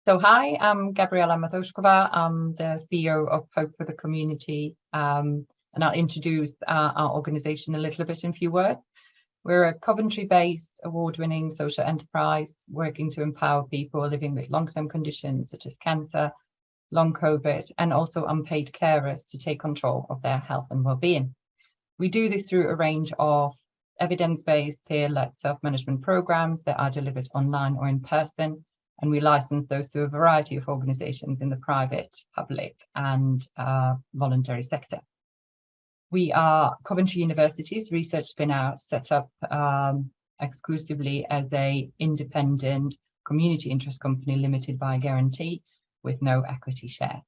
So hi, I'm Gabriela Matoshkova. I'm the CEO of Hope for the Community, and I'll introduce our organization a little bit in a few words. We're a Coventry-based, award-winning social enterprise working to empower people living with long-term conditions such as cancer, long COVID, and also unpaid carers to take control of their health and well-being. We do this through a range of evidence-based, peer-led self-management programs that are delivered online or in person, and we license those to a variety of organizations in the private, public, and voluntary sector. We are Coventry University's research spin-out, set up exclusively as an independent community interest company limited by guarantee with no equity share.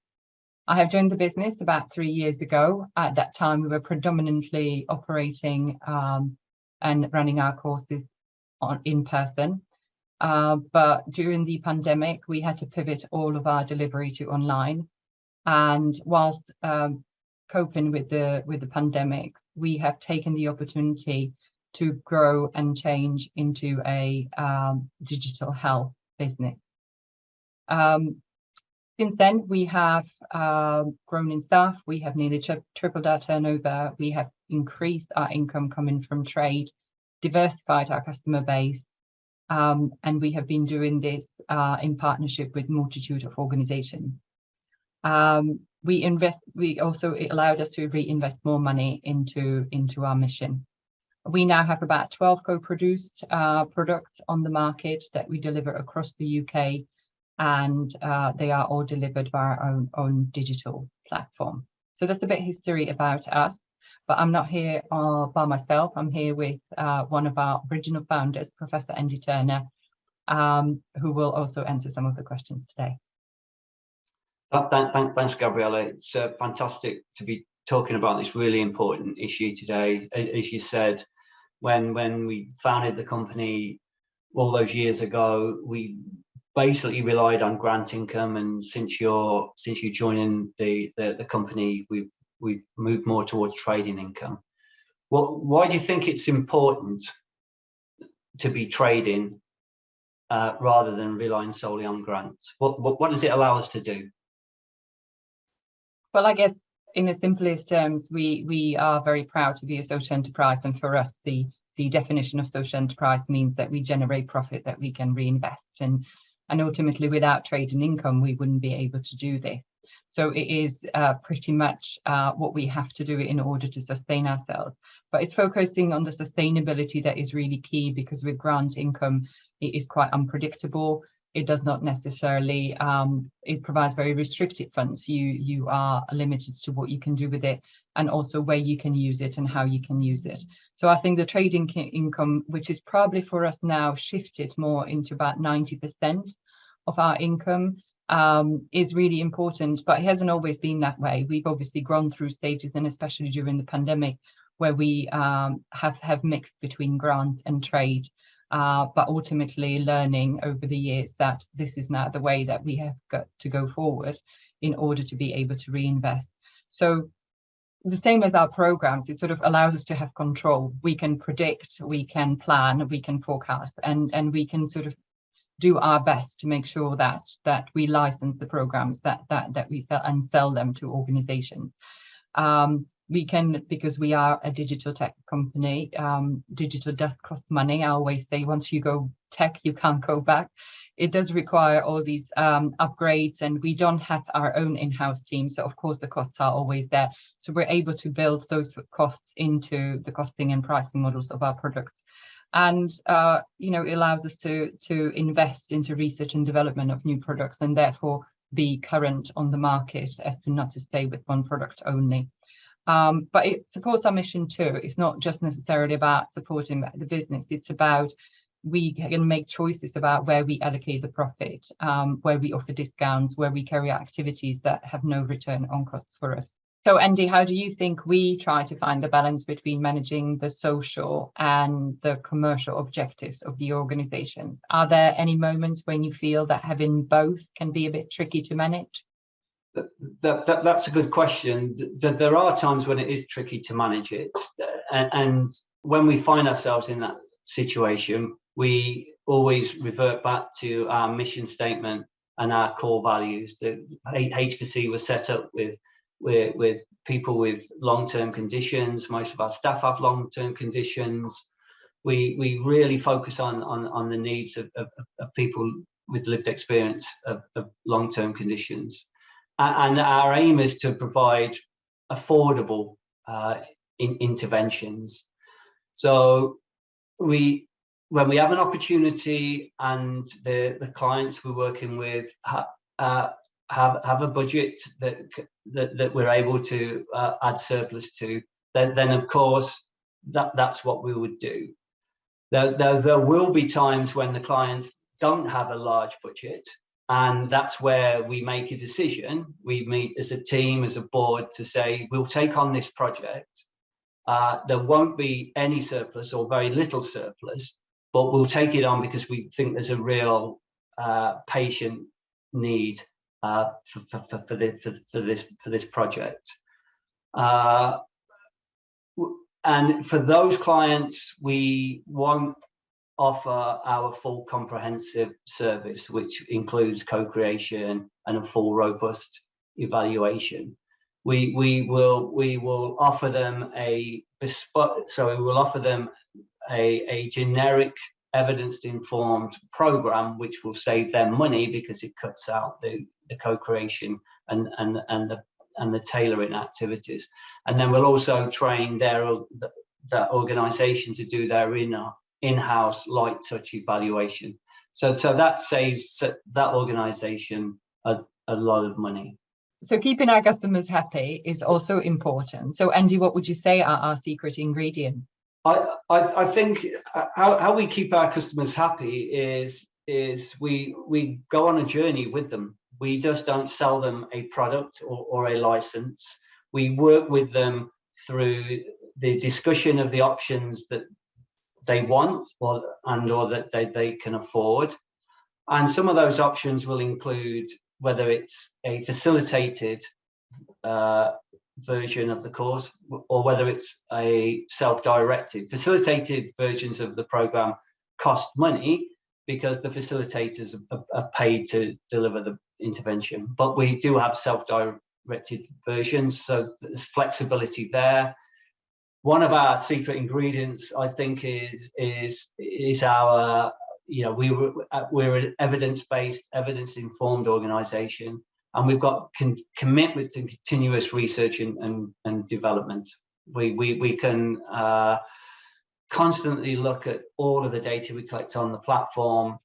I have joined the business about 3 years ago. At that time, we were predominantly operating and running our courses in person. But during the pandemic, we had to pivot all of our delivery to online. And whilst coping with the pandemic, we have taken the opportunity to grow and change into a digital health business. Since then, we have grown in staff. We have nearly tripled our turnover. We have increased our income coming from trade, diversified our customer base, and we have been doing this in partnership with a multitude of organizations. It allowed us to reinvest more money into our mission. We now have about 12 co-produced products on the market that we deliver across the UK, and they are all delivered via our own digital platform. So that's a bit of history about us, but I'm not here by myself. I'm here with one of our original founders, Professor Andy Turner, who will also answer some of the questions today. Thanks, Gabriella. It's fantastic to be talking about this really important issue today. As you said, when we founded the company all those years ago, we basically relied on grant income, and since you joining the company, we've moved more towards trading income. Why do you think it's important to be trading rather than relying solely on grants? What does it allow us to do? Well, I guess in the simplest terms, we are very proud to be a social enterprise, and for us, the definition of social enterprise means that we generate profit that we can reinvest, and ultimately, without trading income, we wouldn't be able to do this. So it is pretty much what we have to do in order to sustain ourselves. But it's focusing on the sustainability that is really key, because with grant income, it is quite unpredictable. It does not necessarily, it provides very restricted funds. You are limited to what you can do with it, and also where you can use it and how you can use it. So I think the trading income, which is probably for us now shifted more into about 90% of our income, is really important, but it hasn't always been that way. We've obviously gone through stages, and especially during the pandemic, where we have mixed between grant and trade. But ultimately learning over the years that this is now the way that we have got to go forward in order to be able to reinvest. So the same as our programs, it sort of allows us to have control. We can predict, we can plan, we can forecast, and we can sort of do our best to make sure that we license the programs that we sell and sell them to organizations. We can, because we are a digital tech company, digital does cost money. I always say once you go tech, you can't go back. It does require all these upgrades, and we don't have our own in-house team. So of course the costs are always there. So we're able to build those costs into the costing and pricing models of our products. And it allows us to invest into research and development of new products, and therefore be current on the market, as to not to stay with one product only. But it supports our mission too. It's not just necessarily about supporting the business. It's about we can make choices about where we allocate the profit, where we offer discounts, where we carry out activities that have no return on costs for us. So Andy, how do you think we try to find the balance between managing the social and the commercial objectives of the organization? Are there any moments when you feel that having both can be a bit tricky to manage? That's a good question. There are times when it is tricky to manage it, and when we find ourselves in that situation, we always revert back to our mission statement our core values. The H4C was set up with people with long-term conditions. Most of our staff have long-term conditions. We really focus on the needs of people with lived experience of long-term conditions. And our aim is to provide affordable interventions. So when we have an opportunity and the clients we're working with have a budget that we're able to add surplus to, then of course that's what we would do. There will be times when the clients don't have a large budget, and that's where we make a decision. We meet as a team, as a board, to say we'll take on this project. There won't be any surplus or very little surplus, but we'll take it on because we think there's a real patient need for this project. And for those clients, we won't offer our full comprehensive service, which includes co-creation and a full robust evaluation. We will offer them a bespoke, so we will offer them a generic evidence-informed program, which will save them money because it cuts out the co-creation and the tailoring activities. And then we'll also train that organisation to do their in-house light touch evaluation. So that saves that organisation a lot of money. So keeping our customers happy is also important. So Andy, what would you say are our secret ingredient? I think how we keep our customers happy is we go on a journey with them. We just don't sell them a product or a license. We work with them through the discussion of the options that they want or that they can afford. And some of those options will include whether it's a facilitated version of the course or whether it's a self-directed. Facilitated versions of the program cost money because the facilitators are paid to deliver the intervention, but we do have self-directed versions, so there's flexibility there. One of our secret ingredients, I think, is our, we're an evidence-based, evidence-informed organisation, and we've got commitment to continuous research and development. We can constantly look at all of the data we collect on the platform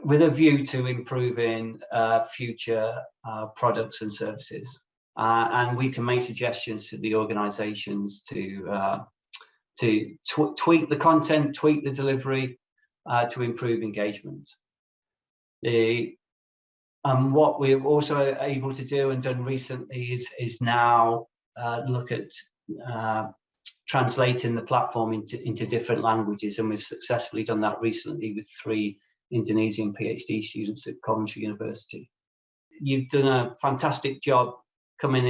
with a view to improving future products and services. And we can make suggestions to the organisations to tweak the content, tweak the delivery, to improve engagement. What we're also able to do and done recently is now look at translating the platform into different languages, and we've successfully done that recently with 3 Indonesian PhD students at Communtiy University. You've done a fantastic job coming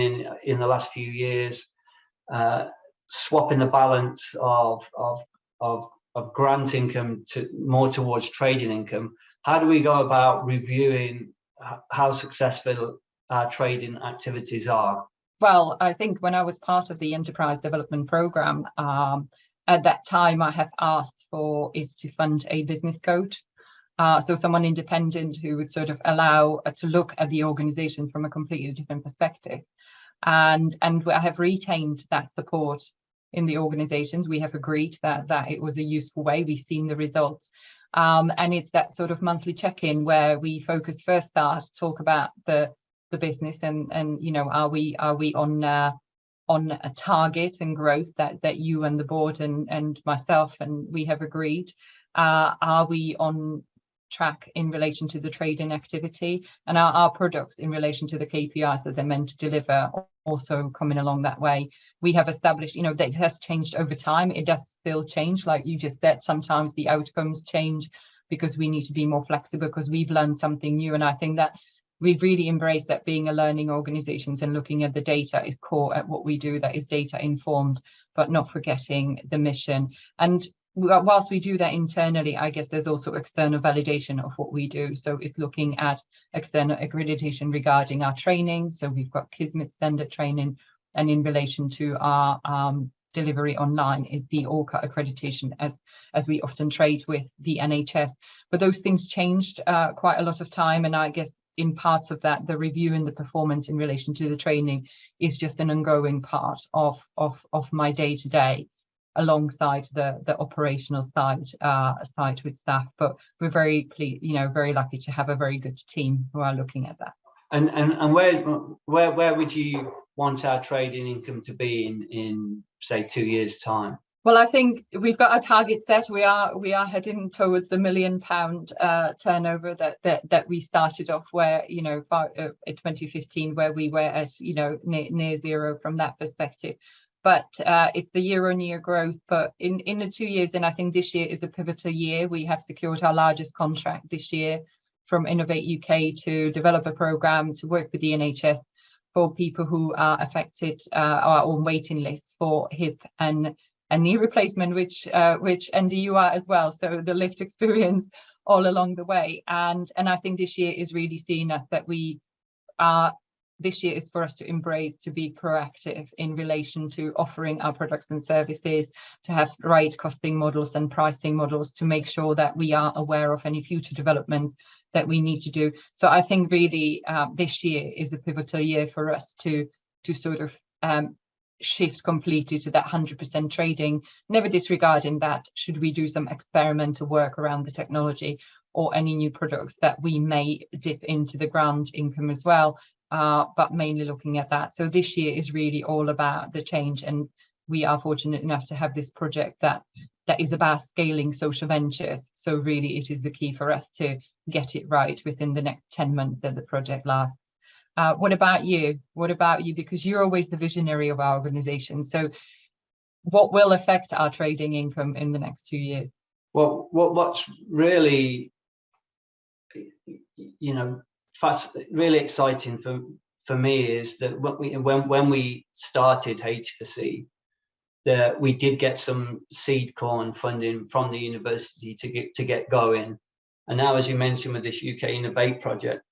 in the last few years, swapping the balance of grant income more towards trading income. How do we go about reviewing how successful our trading activities are? Well, I think when I was part of the enterprise development program, at that time I have asked for it to fund a business coach. So someone independent who would sort of allow to look at the organization from a completely different perspective. And I have retained that support in the organizations. We have agreed that it was a useful way. We've seen the results. And it's that sort of monthly check-in where we focus first, talk about the business and are we on a target and growth that you and the board and myself and we have agreed. Are we on track in relation to the trading activity, and our products in relation to the KPIs that they're meant to deliver also coming along that way? We have established, that it has changed over time. It does still change, like you just said. Sometimes the outcomes change because we need to be more flexible because we've learned something new, and I think that we've really embraced that being a learning organizations and looking at the data is core at what we do, that is data informed, but not forgetting the mission. And whilst we do that internally, I guess there's also external validation of what we do. So it's looking at external accreditation regarding our training. So we've got Kismet standard training, and in relation to our delivery online is the ORCA accreditation, as we often trade with the NHS. But those things changed quite a lot of time, and I guess in parts of that, the review and the performance in relation to the training is just an ongoing part of my day-to-day, alongside the operational side with staff. But we're very lucky to have a very good team who are looking at that. And where would you want our trading income to be in say 2 years' time? Well, I think we've got a target set. We are heading towards the £1 million turnover that we started off where, in 2015, where we were as near zero from that perspective. But it's the year-on-year growth. But in the 2 years, and I think this year is a pivotal year. We have secured our largest contract this year from Innovate UK to develop a program to work with the NHS for people who are affected are on waiting lists for hip and knee replacement, which and you are as well. So the lived experience all along the way. And I think this year is really seeing us that we are. This year is for us to embrace, to be proactive in relation to offering our products and services, to have right costing models and pricing models, to make sure that we are aware of any future developments that we need to do. So I think really this year is a pivotal year for us to sort of shift completely to that 100% trading, never disregarding that should we do some experimental work around the technology or any new products that we may dip into the ground income as well. But mainly looking at that. So this year is really all about the change, and we are fortunate enough to have this project that is about scaling social ventures. So really it is the key for us to get it right within the next 10 months that the project lasts. What about you? Because you're always the visionary of our organization. So what will affect our trading income in the next 2 years? Well, what's really, really exciting for me is that when we started H4C, that we did get some seed corn funding from the university to get going, and now, as you mentioned, with this UK Innovate project,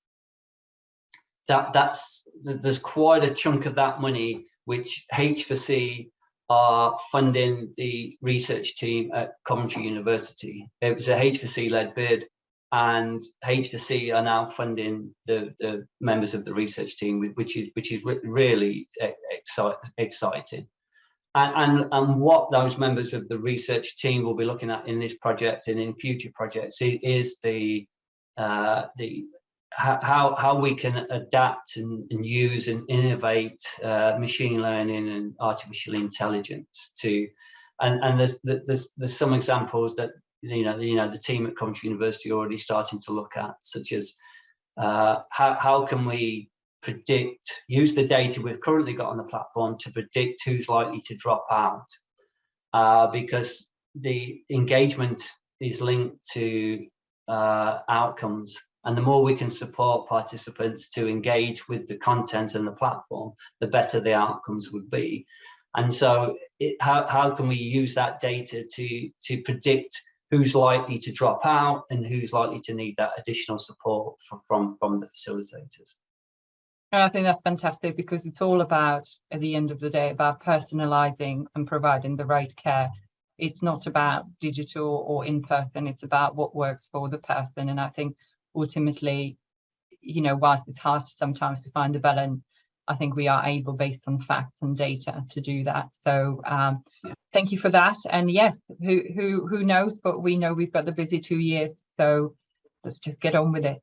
there's quite a chunk of that money which H4C are funding the research team at Communtiy University. It was a H4C led bid, and H4C are now funding the members of the research team, which is really exciting. And what those members of the research team will be looking at in this project and in future projects is how we can adapt and use and innovate machine learning and artificial intelligence and there's some examples that the team at Communtiy University are already starting to look at, such as how can we use the data we've currently got on the platform to predict who's likely to drop out, because the engagement is linked to outcomes, and the more we can support participants to engage with the content and the platform, the better the outcomes would be. And so how can we use that data to predict who's likely to drop out and who's likely to need that additional support from the facilitators? And I think that's fantastic, because it's all about, at the end of the day, about personalizing and providing the right care. It's not about digital or in person, it's about what works for the person. And I think ultimately, whilst it's hard sometimes to find a balance, I think we are able, based on facts and data, to do that. So thank you for that. And yes, who knows, but we know we've got the busy 2 years, so let's just get on with it.